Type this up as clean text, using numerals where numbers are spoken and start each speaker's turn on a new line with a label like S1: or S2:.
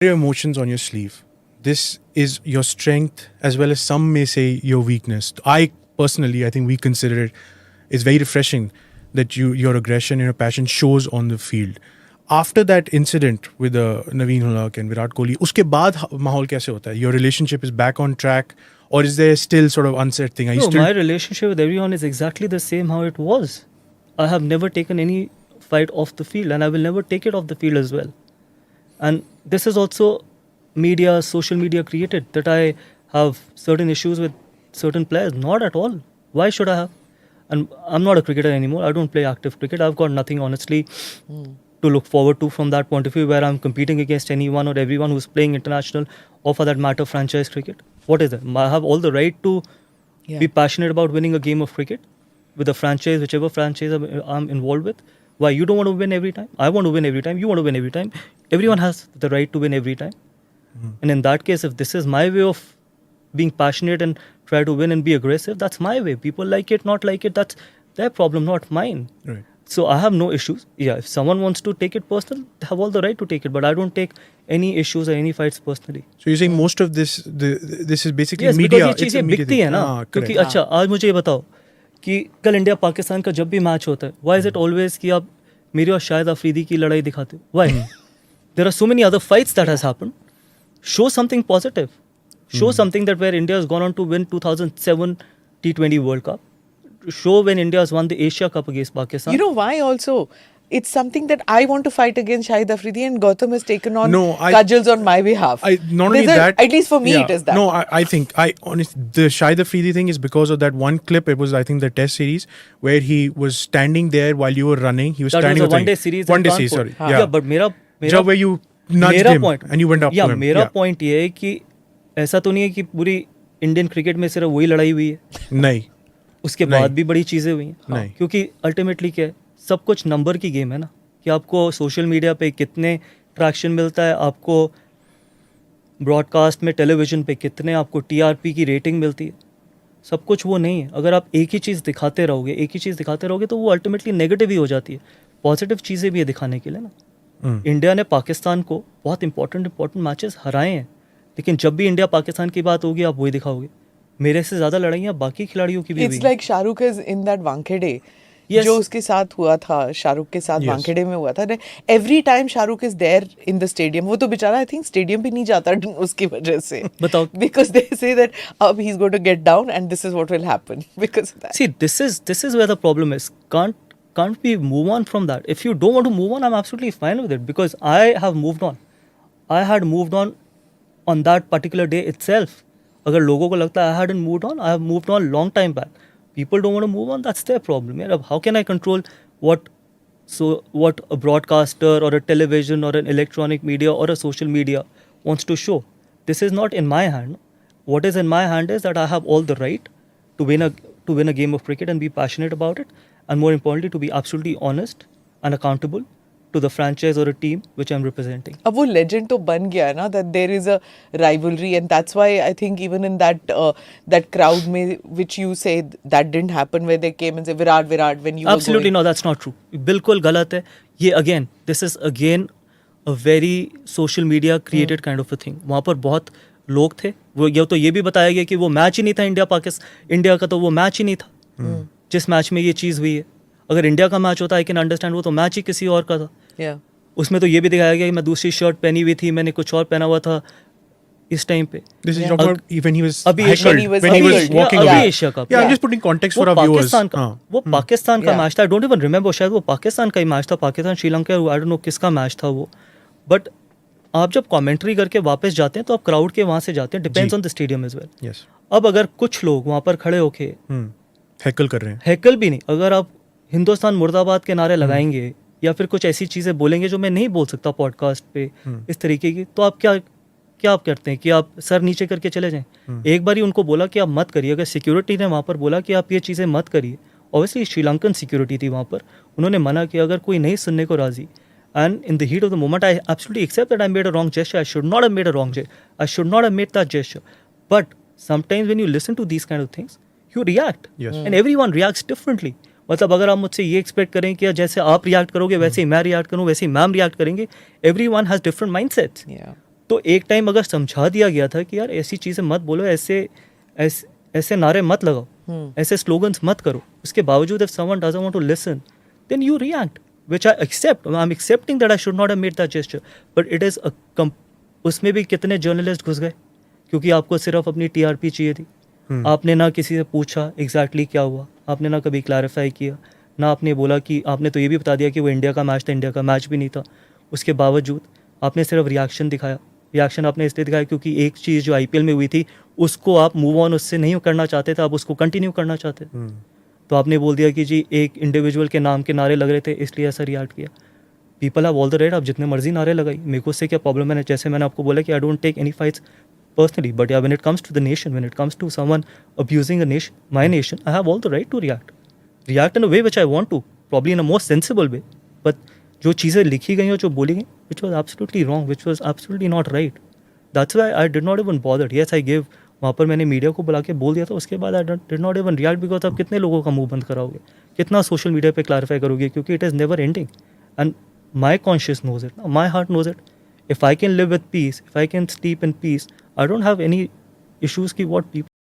S1: your emotions on your sleeve. This is your strength as well as some may say your weakness. I personally, I think we consider it. It's very refreshing that your aggression and your passion shows on the field. After that incident with Naveen Hulak and Virat Kohli, uske baad माहौल कैसे होता है? Your relationship is back on track, or is there still sort of unsaid thing? Are you
S2: No,
S1: still
S2: my relationship with everyone is exactly the same how it was. I have never taken any fight off the field, and I will never take it off the field as well. And this is also media, social media created, that I have certain issues with certain players. Not at all. Why should I have? And I'm not a cricketer anymore. I don't play active cricket. I've got nothing, honestly, to look forward to from that point of view, where I'm competing against anyone or everyone who's playing international or, for that matter, franchise cricket. What is it? I have all the right to be passionate about winning a game of cricket with a franchise, whichever franchise I'm involved with. Why? You don't want to win every time? I want to win every time. You want to win every time. Everyone has the right to win every time. And in that case, if this is my way of being passionate and try to win and be aggressive, that's my way. People like it, not like it, that's their problem, not mine.
S1: right?
S2: So I have no issues. Yeah, if someone wants to take it personal, they have all the right to take it. But I don't take any issues or any fights personally.
S1: So you're saying most of this is basically
S2: Yes,
S1: media.
S2: because ये चीज़ें बिकती है ना. क्योंकि अच्छा, आज मुझे ये बताओ कि कल इंडिया पाकिस्तान का जब भी मैच होता है, why is it always कि आप मेरी और शाहिद अफरीदी की लड़ाई दिखाते हो? Why? There are so many other fights that has happened. Show something positive. Show something that where India has gone on to win 2007 T20 World Cup. Show when India has won the Asia Cup against Pakistan.
S3: You know why also? It's something that I want to fight against Shahid Afridi, and Gautam has taken on cudgels on my behalf.
S1: Not only that,
S3: at least for me, it is that.
S1: No, I think honestly, the Shahid Afridi thing is because of that one clip. It was, I think, the Test series where he was standing there while you were running. He was
S2: that
S1: standing.
S2: Was a one-day series.
S1: One-day series, sorry.
S2: Yeah, but मेरा
S1: जब where you nudged him and you went up to him.
S2: मेरा point ये है कि ऐसा तो नहीं है कि पूरी इंडियन क्रिकेट में सिर्फ वही लड़ाई हुई है.
S1: नहीं.
S2: उसके बाद भी बड़ी चीज़ें हुई हैं.
S1: नहीं.
S2: क्योंकि अल्टीमेटली क्या है, सब कुछ नंबर की गेम है ना, कि आपको सोशल मीडिया पे कितने ट्रैक्शन मिलता है, आपको ब्रॉडकास्ट में टेलीविज़न पे कितने आपको टीआरपी की रेटिंग मिलती है. सब कुछ वो नहीं है. अगर आप एक ही चीज़ दिखाते रहोगे तो वो अल्टीमेटली नेगेटिव ही हो जाती है. पॉजिटिव चीज़ें भी है दिखाने के लिए ना. इंडिया ने पाकिस्तान को बहुत इंपॉर्टेंट मैचेस हराए हैं, लेकिन जब भी इंडिया पाकिस्तान की बात होगी आप वही दिखाओगे. मेरे से ज़्यादा लड़ाइयाँ बाकी खिलाड़ियों की भी हुई.
S3: It's like Shahrukh is in that Wankhede. जो उसके साथ हुआ था, शाहरुख के साथ वानखेड़े में हुआ था. Every time Shahrukh is there in the stadium. वो तो बेचारा आई थिंक स्टेडियम भी नहीं जाता उसकी वजह से.
S2: बताओ.
S3: बिकॉज दे से दैट अब he is going to get down and this is what will happen because of that.
S2: See this is where the problem is. Can't we move on from that? If you don't want to move on, I'm absolutely fine with it, because I have moved on. I had moved on that particular day itself. अगर लोगों को लगता है I hadn't moved on, I have moved on long time back. People don't want to move on, that's their problem. Yeah, how can I control what a broadcaster or a television or an electronic media or a social media wants to show? This is not in my hand. What is in my hand is that I have all the right to win a game of cricket and be passionate about it, and more importantly to be absolutely honest and accountable to the franchise or a team which I'm representing.
S3: अब वो legend तो बन गया ना, that there is a rivalry, and that's why I think even in that crowd में which you say that didn't happen where they came and say Virat when you
S2: absolutely no, that's not true. बिल्कुल गलत है ये. Again, this is again a very social media created kind of a thing. वहाँ पर बहुत लोग थे. वो तो ये भी बताया गया कि वो मैच ही नहीं था इंडिया का, तो वो मैच ही नहीं था जिस मैच में ये चीज़ हुई है. अगर इंडिया का मैच होता है आई कैन अंडरस्टैंड, वो तो मैच ही किसी और का था. उसमें तो ये भी दिखाया गया कि मैं दूसरी शर्ट पहनी हुई थी, मैंने कुछ और पहना हुआ था इस टाइम पे.
S1: This is about when he was
S3: when he was
S1: walking
S2: अभी
S1: away.
S2: Asia cup.
S1: Yeah, I'm just putting context for our viewers.
S2: वो पाकिस्तान का मैच था. आई डोंट इवन रिमेंबर, शायद वो पाकिस्तान का ही मैच था, Pakistan Sri Lanka, I don't know किसका मैच था वो. बट आप जब कमेंट्री करके वापस जाते हैं तो आप क्राउड के वहाँ से जाते हैं. Depends on the stadium as well. अब अगर कुछ लोग वहाँ पर खड़े होके
S1: हैकल कर रहे हैं,
S2: हैकल भी नहीं, अगर आप हिंदुस्तान मुर्दाबाद के नारे लगाएंगे या फिर कुछ ऐसी चीज़ें बोलेंगे जो मैं नहीं बोल सकता पॉडकास्ट पे इस तरीके की, तो आप क्या आप करते हैं कि आप सर नीचे करके चले जाएं. एक बार ही उनको बोला कि आप मत करिए. अगर सिक्योरिटी ने वहाँ पर बोला कि आप ये चीज़ें मत करिए, ऑब्वियसली श्रीलंकन सिक्योरिटी थी वहाँ पर, उन्होंने मना किया. अगर कोई नहीं सुनने को राजी, and in the heat of the moment I absolutely accept that I made a wrong gesture. I should not have made a wrong gesture. I should not have made that gesture. But sometimes when you listen to these kind of things, you react.
S1: Yes.
S2: And everyone reacts differently. मतलब अगर आप मुझसे ये expect करें कि जैसे आप react करोगे वैसे ही मैं रिएक्ट करूँ, वैसे ही मैम रिएक्ट करेंगे, एवरीवन हैज डिफरेंट माइंडसेट्स. तो एक टाइम अगर समझा दिया गया था कि यार ऐसी चीज़ें मत बोलो, ऐसे नारे मत लगाओ, ऐसे स्लोगन्स मत करो, उसके बावजूद if someone doesn't want to listen then you react, which I accept, I am accepting that I should not have made that gesture, but it is उसमें भी कितने जर्नलिस्ट घुस गए क्योंकि आपको सिर्फ अपनी टीआरपी चाहिए थी। आपने ना किसी से पूछा एग्जैक्टली क्या हुआ, आपने ना कभी क्लैरिफाई किया, ना आपने बोला कि आपने तो ये भी बता दिया कि वो इंडिया का मैच था, इंडिया का मैच भी नहीं था। उसके बावजूद आपने सिर्फ रिएक्शन दिखाया। रिएक्शन आपने इसलिए दिखाया क्योंकि एक चीज़ जो आईपीएल में हुई थी उसको आप मूव ऑन उससे नहीं करना चाहते थे, आप उसको कंटिन्यू करना चाहते थे। तो आपने बोल दिया कि जी एक इंडिविजुअल के नाम के नारे लग रहे थे इसलिए ऐसा रिएक्ट किया। People have all the right, आप जितने मर्जी नारे लगाई, मेरे को उससे क्या प्रॉब्लम है। जैसे मैंने आपको बोला कि I don't take any fights personally, but yeah, when it comes to the nation, when it comes to someone abusing a nation, my nation, I have all the right to react in a way which I want to, probably in a more sensible way, but जो चीज़ें लिखी गई और जो बोली गई which was absolutely wrong, which was absolutely not right, that's why I did not even bother. Yes, I gave, वहाँ पर मैंने मीडिया को बुला के बोल दिया था, उसके बाद I did not even react because आप कितने लोगों का मुंह बंद कराओगे, कितना सोशल मीडिया पे क्लैरिफाई करोगे, क्योंकि it is never ending and my conscience knows it, my heart knows it. If I can live with peace, if I can sleep in peace, I don't have any issues ki what people